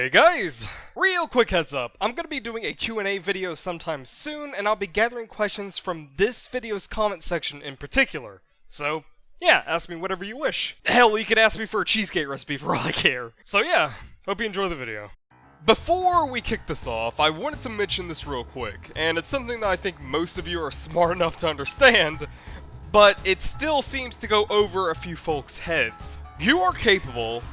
Hey guys! Real quick heads up, I'm gonna be doing a Q&A video sometime soon, and I'll be gathering questions from this video's comment section in particular. So, yeah, ask me whatever you wish. Hell, you could ask me for a cheesecake recipe for all I care. So yeah, hope you enjoy the video. Before we kick this off, I wanted to mention this real quick, and it's something that I think most of you are smart enough to understand, but it still seems to go over a few folks' heads. You are capable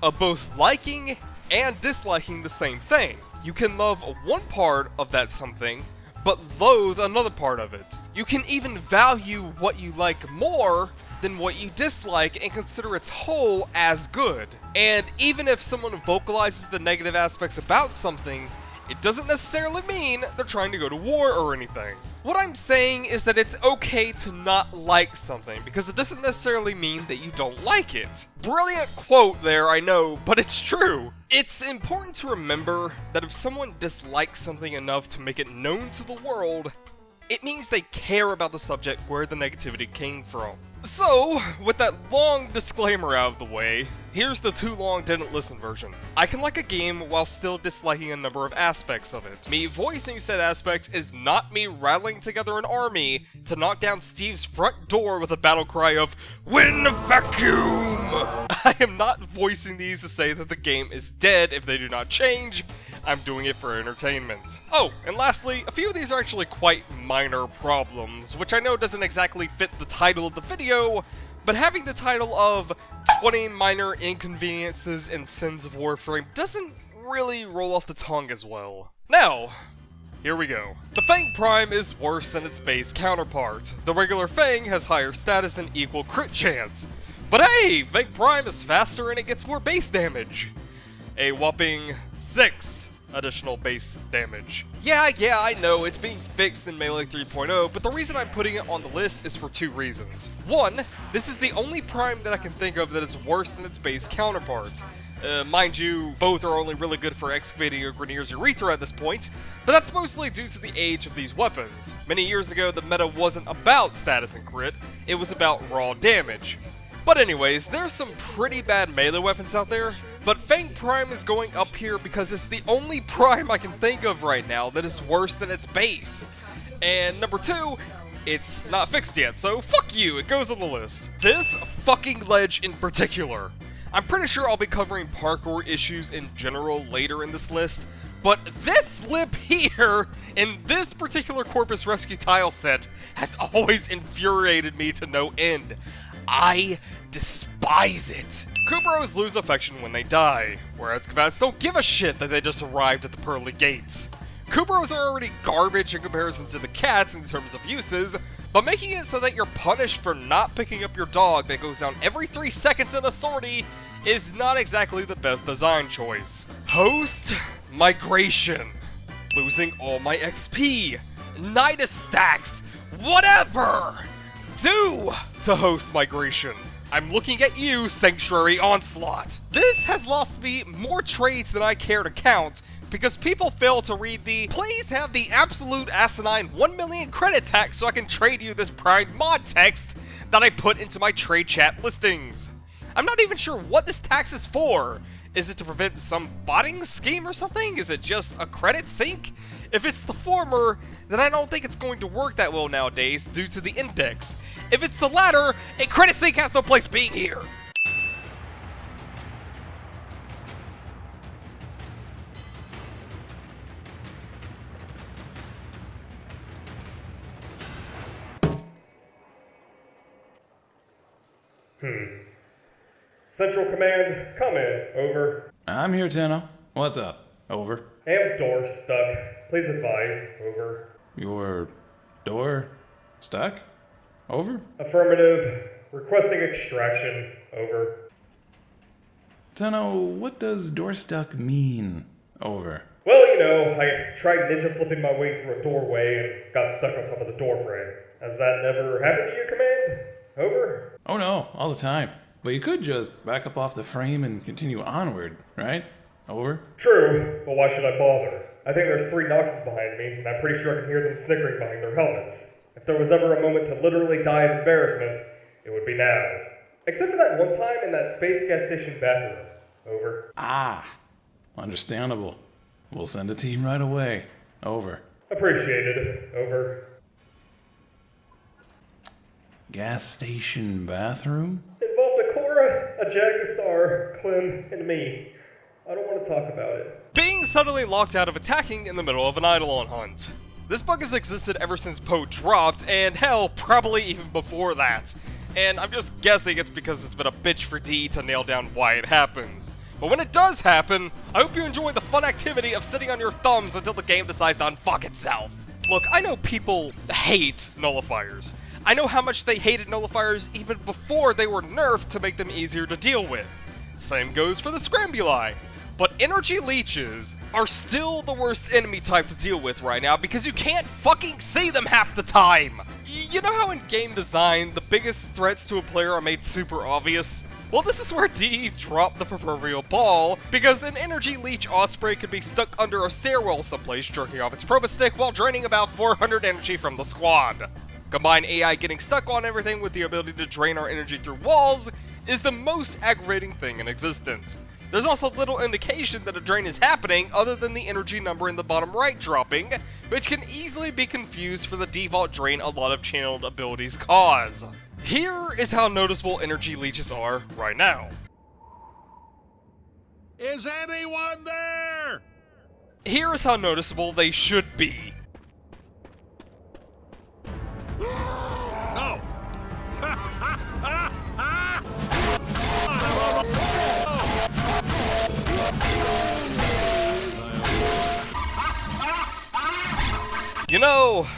of both liking and disliking the same thing. You can love one part of that something, but loathe another part of it. You can even value what you like more than what you dislike and consider its whole as good. And even if someone vocalizes the negative aspects about something, it doesn't necessarily mean they're trying to go to war or anything. What I'm saying is that it's okay to not like something, because it doesn't necessarily mean that you don't like it. Brilliant quote there, I know, but it's true. It's important to remember that if someone dislikes something enough to make it known to the world, it means they care about the subject where the negativity came from. So, with that long disclaimer out of the way, here's the too long didn't listen version. I can like a game while still disliking a number of aspects of it. Me voicing said aspects is not me rattling together an army to knock down Steve's front door with a battle cry of "Win vacuum!" I am not voicing these to say that the game is dead if they do not change. I'm doing it for entertainment. Oh, and lastly, a few of these are actually quite minor problems, which I know doesn't exactly fit the title of the video, but having the title of 20 Minor Inconveniences and Sins of Warframe doesn't really roll off the tongue as well. Now, here we go. The Fang Prime is worse than its base counterpart. The regular Fang has higher status and equal crit chance. But hey, Fang Prime is faster and it gets more base damage. A whopping 6 additional base damage. Yeah, I know, it's being fixed in Melee 3.0, but the reason I'm putting it on the list is for two reasons. One, this is the only Prime that I can think of that is worse than its base counterpart. Mind you, both are only really good for excavating your Grenier's urethra at this point, but that's mostly due to the age of these weapons. Many years ago, the meta wasn't about status and crit, it was about raw damage. But anyways, there's some pretty bad melee weapons out there, but Fang Prime is going up here because it's the only Prime I can think of right now that is worse than its base. And number two, it's not fixed yet, so fuck you, it goes on the list. This fucking ledge in particular. I'm pretty sure I'll be covering parkour issues in general later in this list, but this lip here, in this particular Corpus Rescue tile set, has always infuriated me to no end. I despise it. Triburos lose affection when they die, whereas Kavats don't give a shit that they just arrived at the pearly gates. Triburos are already garbage in comparison to the cats in terms of uses, but making it so that you're punished for not picking up your dog that goes down every 3 seconds in a sortie is not exactly the best design choice. Host migration. Losing all my XP. Nidus stacks. Whatever. Do to host migration. I'm looking at you, Sanctuary Onslaught. This has lost me more trades than I care to count, because people fail to read the "please have the absolute asinine 1 million credit tax so I can trade you this Prime mod" text that I put into my trade chat listings. I'm not even sure what this tax is for. Is it to prevent some botting scheme or something? Is it just a credit sink? If it's the former, then I don't think it's going to work that well nowadays due to the index. If it's the latter, a credit sink has no place being here. Central Command, come in. Over. I'm here, Tenno. What's up? Over. Am door stuck. Please advise. Over. Your door stuck? Over? Affirmative. Requesting extraction. Over. Tenno, what does door stuck mean? Over. Well, you know, I tried ninja flipping my way through a doorway and got stuck on top of the door frame. Has that never happened to you, Command? Over. Oh no, all the time. But you could just back up off the frame and continue onward, right? Over. True, but why should I bother? I think there's 3 Noxes behind me, and I'm pretty sure I can hear them snickering behind their helmets. If there was ever a moment to literally die of embarrassment, it would be now. Except for that one time in that space gas station bathroom. Over. Ah. Understandable. We'll send a team right away. Over. Appreciated. Over. Gas station bathroom? Involved a Cora, a Jagasar, Clem, and me. I don't want to talk about it. Being suddenly locked out of attacking in the middle of an Eidolon hunt. This bug has existed ever since Poe dropped, and hell, probably even before that. And I'm just guessing it's because it's been a bitch for D to nail down why it happens. But when it does happen, I hope you enjoy the fun activity of sitting on your thumbs until the game decides to unfuck itself. Look, I know people hate nullifiers. I know how much they hated nullifiers even before they were nerfed to make them easier to deal with. Same goes for the Scrambuli. But energy leeches are still the worst enemy type to deal with right now because you can't fucking see them half the time! You know how in game design, the biggest threats to a player are made super obvious? Well, this is where DE dropped the proverbial ball, because an energy leech Osprey could be stuck under a stairwell someplace jerking off its proba stick while draining about 400 energy from the squad. Combine AI getting stuck on everything with the ability to drain our energy through walls is the most aggravating thing in existence. There's also little indication that a drain is happening other than the energy number in the bottom right dropping, which can easily be confused for the default drain a lot of channeled abilities cause. Here is how noticeable energy leeches are right now. Is anyone there? Here is how noticeable they should be. No. You know,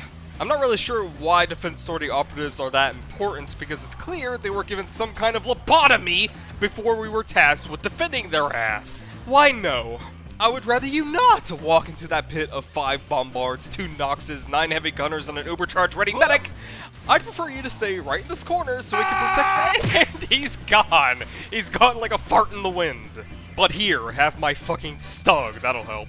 I'm not really sure why defense sortie operatives are that important because it's clear they were given some kind of lobotomy before we were tasked with defending their ass. Why no? I would rather you not walk into that pit of 5 bombards, 2 Noxes, 9 heavy gunners, and an overcharge ready medic. I'd prefer you to stay right in this corner so we can protect and he's gone. He's gone like a fart in the wind. But here, have my fucking stug, that'll help.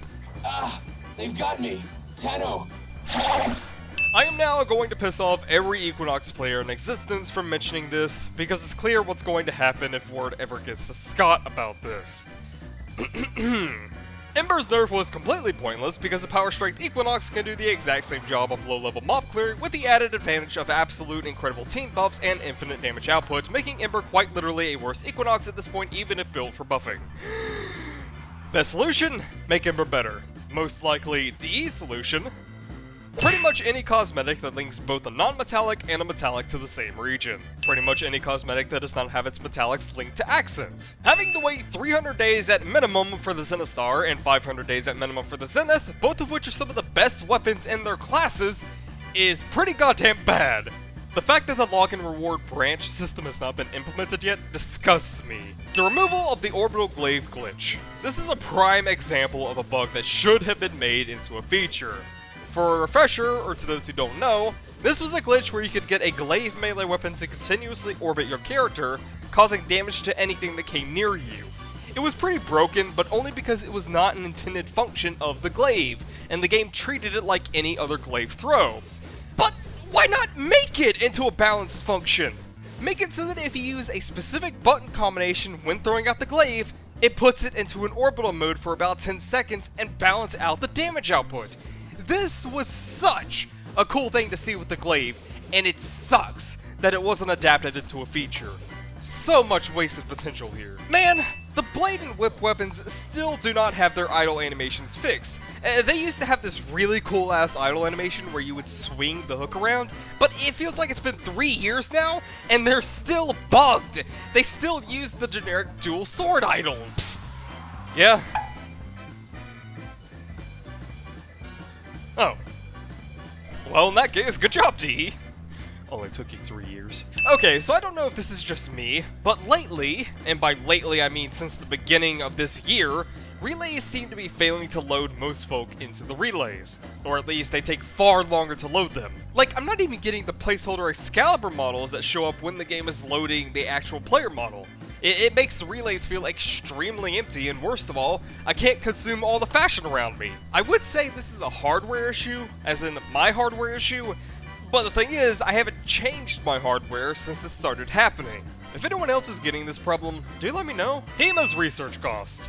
They've got me. Tenno. I am now going to piss off every Equinox player in existence from mentioning this, because it's clear what's going to happen if word ever gets to Scott about this. Ember's nerf was completely pointless because a Power Strength Equinox can do the exact same job of low-level mob clearing with the added advantage of absolute incredible team buffs and infinite damage output, making Ember quite literally a worse Equinox at this point even if built for buffing. Best solution? Make Ember better. Most likely DE solution? Pretty much any cosmetic that links both a non-metallic and a metallic to the same region. Pretty much any cosmetic that does not have its metallics linked to accents. Having to wait 300 days at minimum for the Zenithstar and 500 days at minimum for the Zenith, both of which are some of the best weapons in their classes, is pretty goddamn bad. The fact that the login reward branch system has not been implemented yet disgusts me. The removal of the orbital glaive glitch. This is a prime example of a bug that should have been made into a feature. For a refresher, or to those who don't know, this was a glitch where you could get a glaive melee weapon to continuously orbit your character, causing damage to anything that came near you. It was pretty broken, but only because it was not an intended function of the glaive, and the game treated it like any other glaive throw. But why not make it into a balanced function? Make it so that if you use a specific button combination when throwing out the glaive, it puts it into an orbital mode for about 10 seconds and balance out the damage output. This was such a cool thing to see with the glaive, and it sucks that it wasn't adapted into a feature. So much wasted potential here. Man, the blade and whip weapons still do not have their idle animations fixed. They used to have this really cool ass idle animation where you would swing the hook around, but it feels like it's been 3 years now, and they're still bugged. They still use the generic dual sword idles. Psst. Yeah. Oh. Well, in that case, good job, D. Only took you 3 years. Okay, so I don't know if this is just me, but lately, and by lately I mean since the beginning of this year, relays seem to be failing to load most folk into the relays. Or at least they take far longer to load them. Like, I'm not even getting the placeholder Excalibur models that show up when the game is loading the actual player model. It makes the relays feel extremely empty, and worst of all, I can't consume all the fashion around me. I would say this is a hardware issue, as in my hardware issue, but the thing is, I haven't changed my hardware since it started happening. If anyone else is getting this problem, do let me know. HEMA's research costs.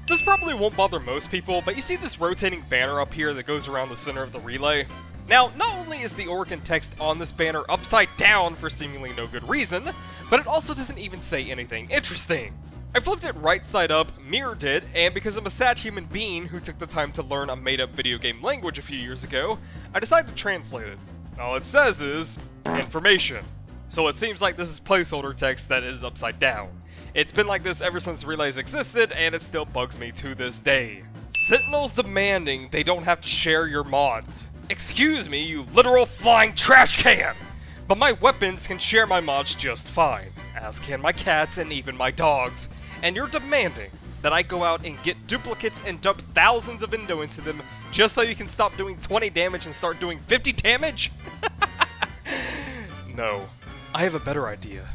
This probably won't bother most people, but you see this rotating banner up here that goes around the center of the relay? Now, not only is the Oregon text on this banner upside down for seemingly no good reason, but it also doesn't even say anything interesting. I flipped it right side up, mirrored it, and because I'm a sad human being who took the time to learn a made-up video game language a few years ago, I decided to translate it. All it says is, information. So it seems like this is placeholder text that is upside down. It's been like this ever since relays existed, and it still bugs me to this day. Sentinels demanding they don't have to share your mods. Excuse me, you literal flying trash can! But my weapons can share my mods just fine, as can my cats and even my dogs. And you're demanding that I go out and get duplicates and dump thousands of endo into them just so you can stop doing 20 damage and start doing 50 damage? No. I have a better idea.